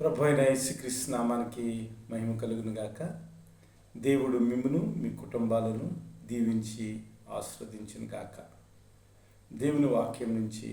ప్రభు అయిన యేసుక్రీస్తు నామానికి మహిమ కలుగును గాక. దేవుడు మిమ్మును మీ కుటుంబాలను దీవించి ఆశీర్వదించును గాక. దేవుని వాక్యం నుంచి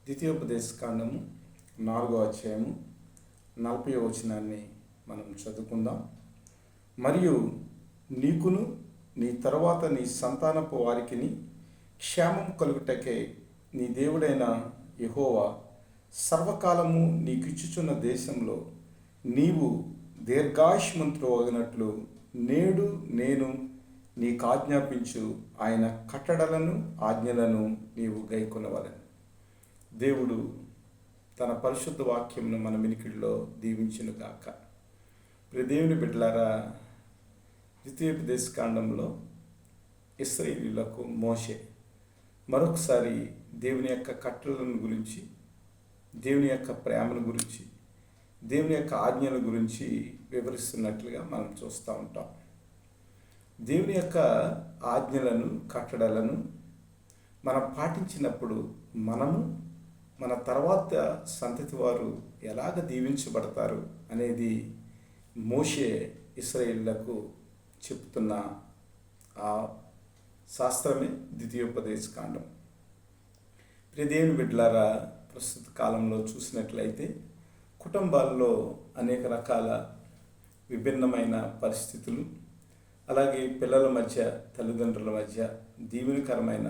ద్వితీయోపదేశ కాండము 4వ అధ్యాయము 40వ వచనాన్ని మనం చదువుకుందాం. మరియు నీకును నీ తరువాత నీ సంతానపు వారికిని క్షేమం కలుగుటకే నీ దేవుడైన యెహోవా సర్వకాలము నీకిచ్చుచున్న దేశంలో నీవు దీర్ఘాయుష్మంతుడు అగినట్లు నేడు నేను నీకు ఆజ్ఞాపించు ఆయన కట్టడలను ఆజ్ఞలను నీవు గైకొనవలెను. దేవుడు తన పరిశుద్ధ వాక్యమును మన వినికిడిలో దీవించును గాక. దేవుని బిడ్డలారా, ద్వితీయోపదేశ కాండంలో ఇశ్రాయేలీయులకు మోషే మరొకసారి దేవుని యొక్క కట్టడలను గురించి, దేవుని యొక్క ప్రేమను గురించి, దేవుని యొక్క ఆజ్ఞల గురించి వివరిస్తున్నట్లుగా మనం చూస్తూ ఉంటాం. దేవుని యొక్క ఆజ్ఞలను కట్టడలను మనం పాటించినప్పుడు మనము మన తర్వాత సంతతి వారు ఎలాగ దీవించబడతారు అనేది మోషే ఇశ్రాయేలీయులకు చెప్తున్న ఆ శాస్త్రమే ద్వితీయోపదేశ కాండం. దేవుని బిడ్డలారా, ప్రస్తుత కాలంలో చూసినట్లయితే కుటుంబాల్లో అనేక రకాల విభిన్నమైన పరిస్థితులు, అలాగే పిల్లల మధ్య తల్లిదండ్రుల మధ్య దీవెనకరమైన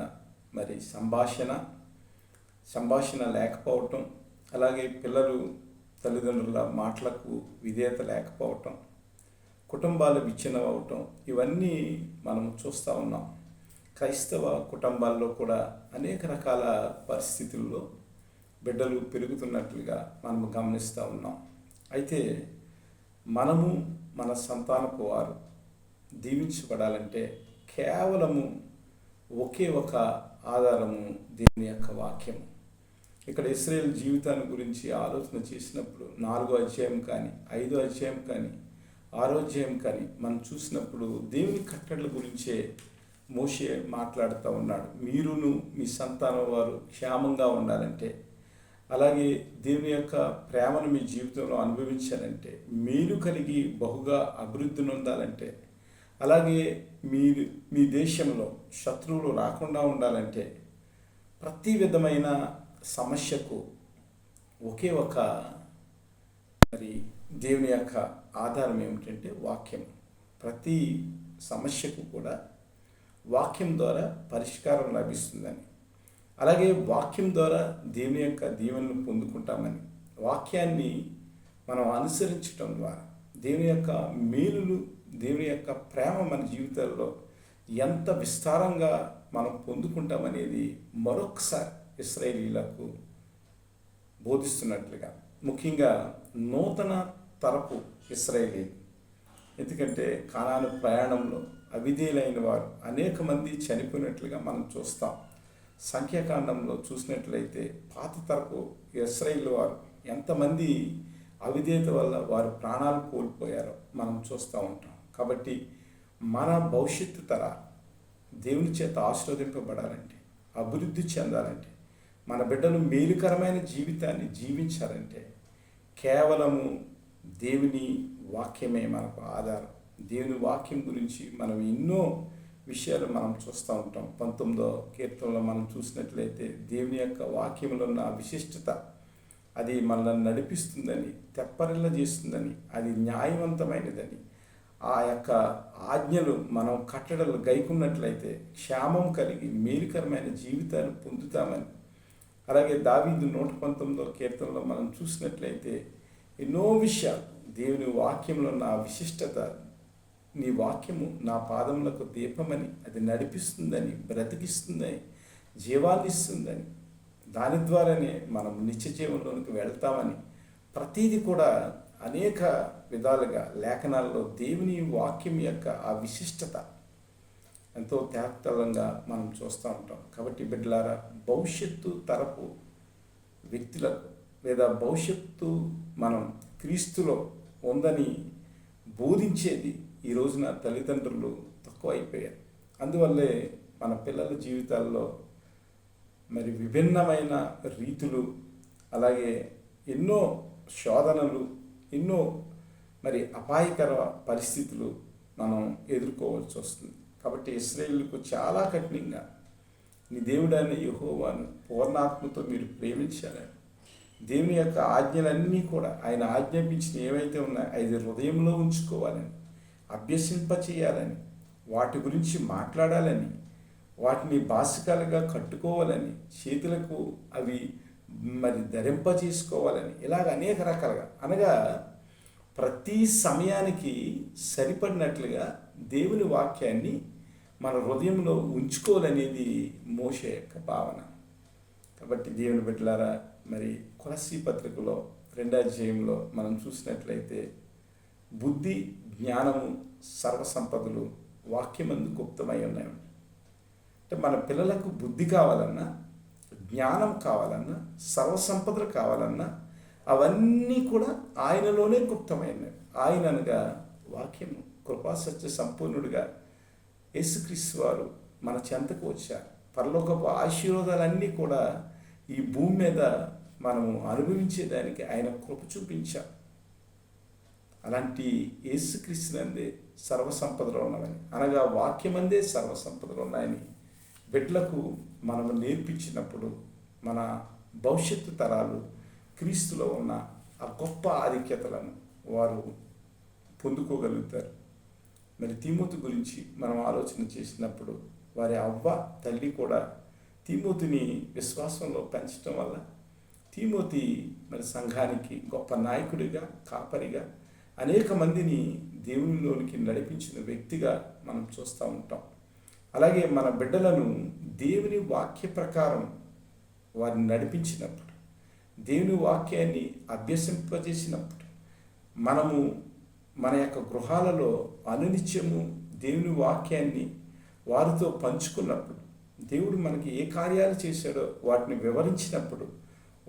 సంభాషణ లేకపోవటం, అలాగే పిల్లలు తల్లిదండ్రుల మాటలకు విధేయత లేకపోవటం, కుటుంబాలు విచ్ఛిన్నం అవటం, ఇవన్నీ మనం చూస్తూ ఉన్నాం. క్రైస్తవ కుటుంబాల్లో కూడా అనేక రకాల పరిస్థితుల్లో బిడ్డలు పెరుగుతున్నట్లుగా మనము గమనిస్తూ ఉన్నాం. అయితే మనము మన సంతానపు వారు దీవించబడాలంటే కేవలము ఒకే ఒక ఆధారము దేవుని యొక్క వాక్యము. ఇక్కడ ఇశ్రాయేలు జీవితాన్ని గురించి ఆలోచన చేసినప్పుడు 4వ అధ్యాయం కానీ 5వ అధ్యాయం కానీ 6వ అధ్యాయం కానీ మనం చూసినప్పుడు దేవుని కట్టడల గురించే మోషే మాట్లాడుతూ ఉన్నాడు. మీరును మీ సంతానం వారు క్షేమంగా ఉండాలంటే, అలాగే దేవుని యొక్క ప్రేమను మీ జీవితంలో అనుభవించాలంటే, మీరు కలిగి బహుగా అభివృద్ధి నొందాలంటే, అలాగే మీ దేశంలో శత్రువులు రాకుండా ఉండాలంటే, ప్రతి విధమైన సమస్యకు ఒకే ఒక దేవుని యొక్క ఆధారం ఏమిటంటే వాక్యం. ప్రతి సమస్యకు కూడా వాక్యం ద్వారా పరిష్కారం లభిస్తుందని, అలాగే వాక్యం ద్వారా దేవుని యొక్క దీవెనలు పొందుకుంటామని, వాక్యాన్ని మనం అనుసరించటం ద్వారా దేవుని యొక్క మేలులు, దేవుని యొక్క ప్రేమ మన జీవితాల్లో ఎంత విస్తారంగా మనం పొందుకుంటామనేది మరొకసారి ఇశ్రాయేలీయులకు బోధిస్తున్నట్లుగా, ముఖ్యంగా నూతన తరపు ఇశ్రాయేలీయులు. ఎందుకంటే కానాను ప్రయాణంలో అవిధేయులైన వారు అనేక మంది చనిపోయినట్లుగా మనం చూస్తాం. సంఖ్యాకాండంలో చూసినట్లయితే పాత తరపు ఇశ్రాయేలు వారు ఎంతమంది అవిధేయత వల్ల వారు ప్రాణాలు కోల్పోయారో మనం చూస్తూ ఉంటాం. కాబట్టి మన భవిష్యత్తు తరాలు దేవుని చేత ఆశీర్వదింపబడాలంటే, అభివృద్ధి చెందాలంటే, మన బిడ్డలు మేలుకరమైన జీవితాన్ని జీవించాలంటే కేవలము దేవుని వాక్యమే మనకు ఆధారం. దేవుని వాక్యం గురించి మనం ఎన్నో విషయాలు మనం చూస్తూ ఉంటాం. 19వ కీర్తనలో మనం చూసినట్లయితే దేవుని యొక్క వాక్యంలో ఉన్న విశిష్టత, అది మనల్ని నడిపిస్తుందని, తెప్పరిల్ల చేస్తుందని, అది న్యాయవంతమైనదని, ఆ యొక్క ఆజ్ఞలు మనం కట్టడలు గైకున్నట్లయితే క్షేమం కలిగి మేలుకరమైన జీవితాన్ని పొందుతామని, అలాగే దావీదు 119వ కీర్తనలో మనం చూసినట్లయితే ఎన్నో విషయాలు దేవుని వాక్యంలో ఉన్న విశిష్టత, నీ వాక్యము నా పాదములకు దీపమని, అది నడిపిస్తుందని, బ్రతికిస్తుందని, జీవాన్ని ఇస్తుందని, దాని ద్వారానే మనం నిత్య జీవంలోనికి వెళ్తామని, ప్రతీది కూడా అనేక విధాలుగా లేఖనాల్లో దేవుని వాక్యం యొక్క ఆ విశిష్టత ఎంతో తేటతెల్లంగా మనం చూస్తూ ఉంటాం. కాబట్టి బిడ్డలారా, భవిష్యత్తు తరపు వ్యక్తులకు లేదా భవిష్యత్తు మనం క్రీస్తులో ఉందని బోధించేది ఈ రోజున తల్లిదండ్రులు తక్కువ అయిపోయారు. అందువల్లే మన పిల్లల జీవితాల్లో విభిన్నమైన రీతులు, అలాగే ఎన్నో శోధనలు, ఎన్నో మరి అపాయకర పరిస్థితులు మనం ఎదుర్కోవాల్సి వస్తుంది. కాబట్టి ఇశ్రాయేలుకు చాలా కఠినంగా నీ దేవుడైన యెహోవాను పూర్ణాత్మతో మీరు ప్రేమించాలని, దేవుని యొక్క ఆజ్ఞలన్నీ కూడా ఆయన ఆజ్ఞాపించిన ఏవైతే ఉన్నాయో అది హృదయంలో ఉంచుకోవాలని, అభ్యసింపచేయాలని, వాటి గురించి మాట్లాడాలని, వాటిని బాసికాలుగా కట్టుకోవాలని, చేతులకు అవి మరి ధరింపజేసుకోవాలని, ఇలాగ అనేక రకాలుగా, అనగా ప్రతి సమయానికి సరిపడినట్లుగా దేవుని వాక్యాన్ని మన హృదయంలో ఉంచుకోవాలనేది మోషే యొక్క భావన. కాబట్టి దేవుని బిడ్డలారా, మరి కొలస్సీ పత్రికలో 2వ అధ్యాయంలో మనం చూసినట్లయితే బుద్ధి, జ్ఞానము, సర్వసంపదలు వాక్యమందు గుప్తమై ఉన్నాయి. అంటే మన పిల్లలకు బుద్ధి కావాలన్నా, జ్ఞానం కావాలన్నా, సర్వసంపదలు కావాలన్నా అవన్నీ కూడా ఆయనలోనే గుప్తమైనవి. ఆయన అనగా వాక్యము, కృపాసత్య సంపూర్ణుడిగా యేసుక్రీస్తు వారు మన చెంతకు వచ్చారు. పరలోకపు ఆశీర్వాదాలన్నీ కూడా ఈ భూమి మీద మనము అనుభవించేదానికి ఆయన కృప చూపించారు. అలాంటి యేసుక్రీస్తునందే సర్వసంపదలు ఉన్నవని, అనగా వాక్యమందే సర్వసంపదలు ఉన్నాయని బిడ్డలకు మనము నేర్పించినప్పుడు మన భవిష్యత్తు తరాలు క్రీస్తులో ఉన్న ఆ గొప్ప ఆధిక్యతలను వారు పొందుకోగలుగుతారు. మరి తీమోతి గురించి మనం ఆలోచన చేసినప్పుడు వారి అవ్వ తల్లి కూడా తీమోతిని విశ్వాసంలో పెంచడం వల్ల తీమోతి మరి సంఘానికి గొప్ప నాయకుడిగా, కాపరిగా, అనేక మందిని దేవునిలోనికి నడిపించిన వ్యక్తిగా మనం చూస్తూ ఉంటాం. అలాగే మన బిడ్డలను దేవుని వాక్య ప్రకారం వారిని నడిపించినప్పుడు, దేవుని వాక్యాన్ని అభ్యసింపజేసినప్పుడు, మనము మన యొక్క గృహాలలో అనునిత్యము దేవుని వాక్యాన్ని వారితో పంచుకున్నప్పుడు, దేవుడు మనకి ఏ కార్యాలు చేశాడో వాటిని వివరించినప్పుడు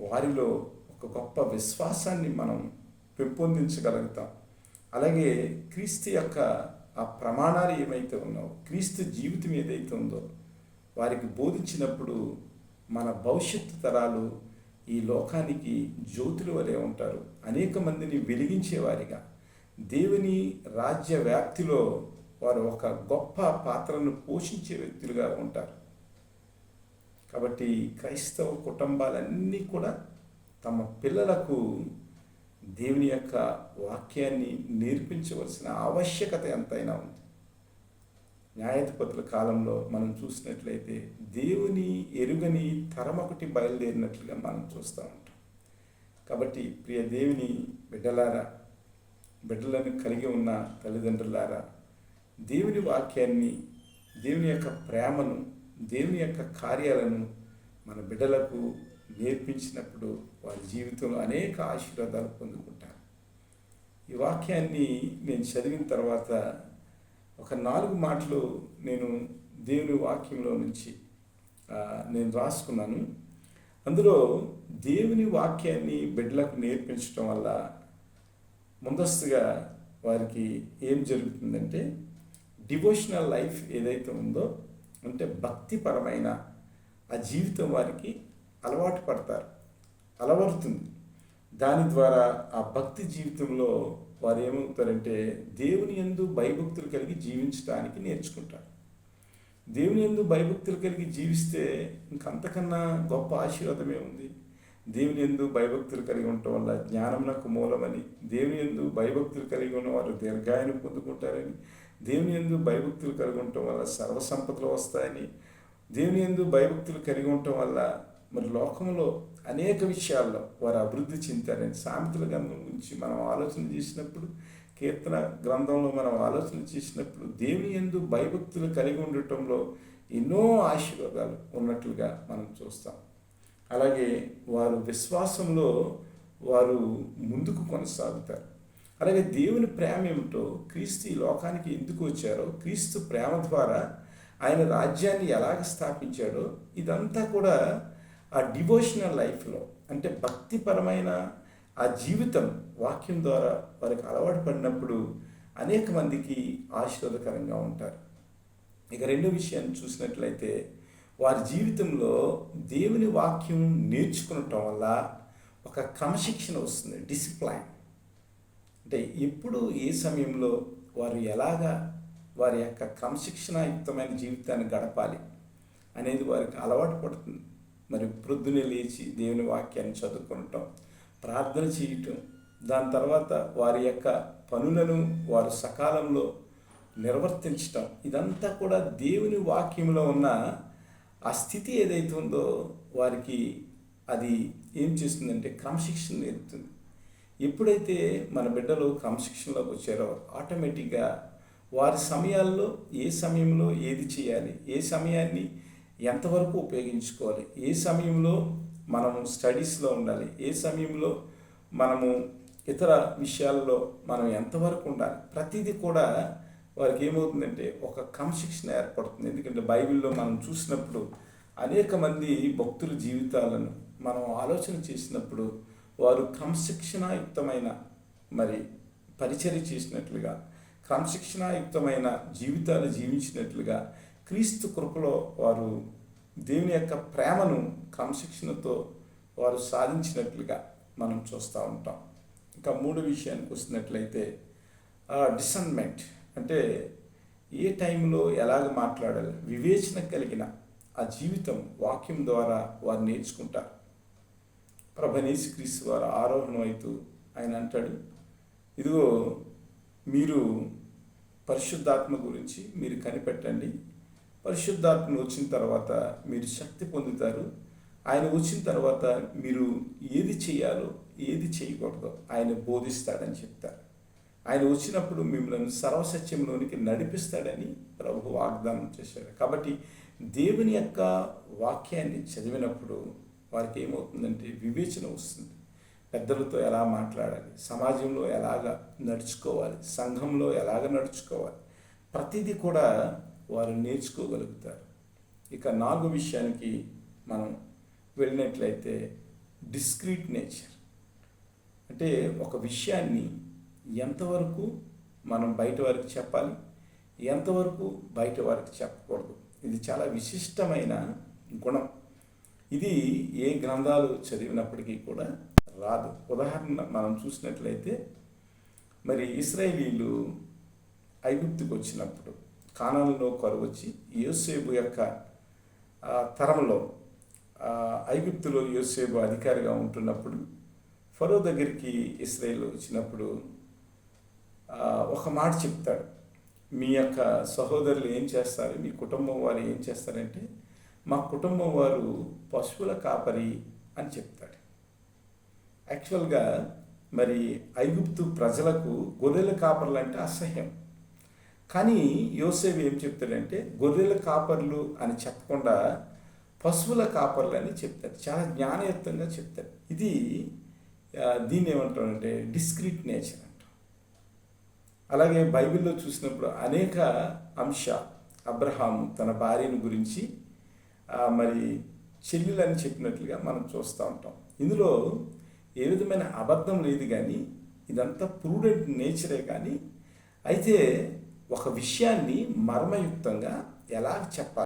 వారిలో ఒక గొప్ప విశ్వాసాన్ని మనం పెంపొందించగలుగుతాం. అలాగే క్రీస్తు యొక్క ఆ ప్రమాణాలు ఏమైతే ఉన్నావో, క్రీస్తు జీవితం ఏదైతే ఉందో వారికి బోధించినప్పుడు మన భవిష్యత్తు తరాలు ఈ లోకానికి జ్యోతుల వలె ఉంటారు. అనేక మందిని వెలిగించేవారిగా, దేవుని రాజ్య వ్యాప్తిలో వారు ఒక గొప్ప పాత్రను పోషించే వ్యక్తులుగా ఉంటారు. కాబట్టి క్రైస్తవ కుటుంబాలన్నీ కూడా తమ పిల్లలకు దేవుని యొక్క వాక్యాన్ని నేర్పించవలసిన ఆవశ్యకత ఎంతైనా ఉంది. న్యాయాధిపతుల కాలంలో మనం చూసినట్లయితే దేవుని ఎరుగని తరం ఒకటి బయలుదేరినట్లుగా మనం చూస్తూ ఉంటాం. కాబట్టి ప్రియ దేవుని బిడ్డలారా, బిడ్డలను కలిగి ఉన్న తల్లిదండ్రులారా, దేవుని వాక్యాన్ని, దేవుని యొక్క ప్రేమను, దేవుని యొక్క కార్యాలను మన బిడ్డలకు నేర్పించినప్పుడు వారి జీవితంలో అనేక ఆశీర్వాదాలు పొందుకుంటారు. ఈ వాక్యాన్ని నేను చదివిన తర్వాత ఒక 4 మాటలు నేను దేవుని వాక్యంలో నుంచి నేను రాసుకున్నాను. అందులో దేవుని వాక్యాన్ని బిడ్డలకు నేర్పించడం వల్ల ముందస్తుగా వారికి ఏం జరుగుతుందంటే, డివోషనల్ లైఫ్ ఏదైతే ఉందో, అంటే భక్తిపరమైన ఆ జీవితం వారికి అలవాటు పడతారు, అలవడుతుంది. దాని ద్వారా ఆ భక్తి జీవితంలో వారు ఏమవుతారంటే దేవుని యందు భయభక్తులు కలిగి జీవించడానికి నేర్చుకుంటారు. దేవుని యందు భయభక్తులు కలిగి జీవిస్తే ఇంకంతకన్నా గొప్ప ఆశీర్వాదమే ఉంది. దేవుని యందు భయభక్తులు కలిగి ఉండటం వల్ల జ్ఞానమునకు మూలమని, దేవుని యందు భయభక్తులు కలిగి ఉన్న వారు దీర్ఘాయును పొందుకుంటారని, దేవుని యందు భయభక్తులు కలిగి ఉండటం వల్ల సర్వసంపదలు వస్తాయని, దేవుని యందు భయభక్తులు కలిగి ఉండటం వల్ల మరి లోకంలో అనేక విషయాల్లో వారు అభివృద్ధి చెందుతారని సామెతల గ్రంథం గురించి మనం ఆలోచన చేసినప్పుడు, కీర్తన గ్రంథంలో మనం ఆలోచన చేసినప్పుడు దేవుని యందు భయభక్తులు కలిగి ఉండటంలో ఎన్నో ఆశీర్వాదాలు ఉన్నట్లుగా మనం చూస్తాం. అలాగే వారు విశ్వాసంలో వారు ముందుకు కొనసాగుతారు. అలాగే దేవుని ప్రేమ ఏమిటో, క్రీస్తు ఈ లోకానికి ఎందుకు వచ్చారో, క్రీస్తు ప్రేమ ద్వారా ఆయన రాజ్యాన్ని ఎలాగ స్థాపించాడో, ఇదంతా కూడా ఆ డివోషనల్ లైఫ్లో, అంటే భక్తిపరమైన ఆ జీవితం వాక్యం ద్వారా వారికి అలవాటు పడినప్పుడు అనేక మందికి ఆశీర్వాదకరంగా ఉంటారు. ఇక రెండో విషయాన్ని చూసినట్లయితే, వారి జీవితంలో దేవుని వాక్యం నేర్చుకునటం వల్ల ఒక క్రమశిక్షణ వస్తుంది, డిసిప్లైన్. అంటే ఎప్పుడు ఏ సమయంలో వారు ఎలాగా వారి యొక్క క్రమశిక్షణాయుక్తమైన జీవితాన్ని గడపాలి అనేది వారికి అలవాటు పడుతుంది. మరి ప్రొద్దునే లేచి దేవుని వాక్యాన్ని చదువుకుంటాం, ప్రార్థన చేయటం, దాని తర్వాత వారి యొక్క పనులను వారు సకాలంలో నిర్వర్తించటం, ఇదంతా కూడా దేవుని వాక్యంలో ఉన్న ఆ స్థితి ఏదైతే ఉందో వారికి అది ఏం చేస్తుందంటే క్రమశిక్షణ నేర్పుతుంది. ఎప్పుడైతే మన బిడ్డలు క్రమశిక్షణలోకి వచ్చారో ఆటోమేటిక్గా వారి సమయాల్లో ఏ సమయంలో ఏది చేయాలి, ఏ సమయాన్ని ఎంతవరకు ఉపయోగించుకోవాలి, ఏ సమయంలో మనము స్టడీస్లో ఉండాలి, ఏ సమయంలో మనము ఇతర విషయాల్లో మనం ఎంతవరకు ఉండాలి, ప్రతిదీ కూడా వారికి ఏమవుతుందంటే ఒక క్రమశిక్షణ ఏర్పడుతుంది. ఎందుకంటే బైబిల్లో మనం చూసినప్పుడు అనేక మంది భక్తుల జీవితాలను మనం ఆలోచన చేసినప్పుడు వారు క్రమశిక్షణాయుక్తమైన మరి పరిచర్య చేసినట్లుగా, క్రమశిక్షణాయుక్తమైన జీవితాలు జీవించినట్లుగా, క్రీస్తు కృపలో వారు దేవుని యొక్క ప్రేమను క్రమశిక్షణతో వారు సాధించినట్లుగా మనం చూస్తూ ఉంటాం. ఇంకా మూడో విషయానికి వస్తున్నట్లయితే డిసర్న్మెంట్, అంటే ఏ టైంలో ఎలాగ మాట్లాడాలి, వివేచన కలిగిన ఆ జీవితం వాక్యం ద్వారా వారు నేర్చుకుంటారు. ప్రభువైన యేసుక్రీస్తు వారు ఆరోహణం అవుతూ ఆయన అంటాడు, ఇదిగో మీరు పరిశుద్ధాత్మ గురించి మీరు కనిపెట్టండి, పరిశుద్ధాత్మ వచ్చిన తర్వాత మీరు శక్తి పొందుతారు, ఆయన వచ్చిన తర్వాత మీరు ఏది చేయాలో ఏది చేయకూడదో ఆయన బోధిస్తాడని చెప్తారు. ఆయన వచ్చినప్పుడు మిమ్మల్ని సర్వసత్యంలోనికి నడిపిస్తాడని ప్రభు వాగ్దానం చేశాడు. కాబట్టి దేవుని యొక్క వాక్యాన్ని చదివినప్పుడు వారికి ఏమవుతుందంటే వివేచన వస్తుంది. పెద్దలతో ఎలా మాట్లాడాలి, సమాజంలో ఎలాగ నడుచుకోవాలి, సంఘంలో ఎలాగ నడుచుకోవాలి, ప్రతిదీ కూడా వారు నేర్చుకోగలుగుతారు. ఇక 4వ విషయానికి మనం వెళ్ళినట్లయితే డిస్క్రీట్ నేచర్, అంటే ఒక విషయాన్ని ఎంతవరకు మనం బయట వారికి చెప్పాలి, ఎంతవరకు బయట వారికి చెప్పకూడదు, ఇది చాలా విశిష్టమైన గుణం. ఇది ఏ గ్రంథాలు చదివినప్పటికీ కూడా రాదు. ఉదాహరణ మనం చూసినట్లయితే మరి ఇశ్రాయేలీలు ఐగుప్తుకు వచ్చినప్పుడు కానానులో కరువు వచ్చి యోసేపు యొక్క తరంలో ఐగుప్తులో యోసేపు అధికారిగా ఉంటున్నప్పుడు ఫరో దగ్గరికి ఇశ్రాయేలు వచ్చినప్పుడు ఒక మాట చెప్తాడు, మీ యొక్క సహోదరులు ఏం చేస్తారు, మీ కుటుంబం వారు ఏం చేస్తారంటే మా కుటుంబం వారు పశువుల కాపరి అని చెప్తాడు. యాక్చువల్గా మరి ఐగుప్తు ప్రజలకు గొర్రెల కాపర్లు అంటే అసహ్యం. కానీ యోసేపు ఏం చెప్తాడంటే గొర్రెల కాపర్లు అని చెప్పకుండా పశువుల కాపర్లు అని చెప్తాడు. చాలా జ్ఞానయుక్తంగా చెప్తాడు. దీన్ని ఏమంటారంటే డిస్క్రీట్ నేచర్ అంటాం. అలాగే బైబిల్లో చూసినప్పుడు అనేక అబ్రహాము తన భార్యను గురించి మరి చెల్లెలని చెప్పినట్లుగా మనం చూస్తూ ఉంటాం. ఇందులో ఏ విధమైన అబద్ధం లేదు, కానీ ఇదంతా ప్రూడెంట్ నేచరే. కానీ అయితే ఒక విషయాన్ని మర్మయుక్తంగా ఎలా చెప్పాలి,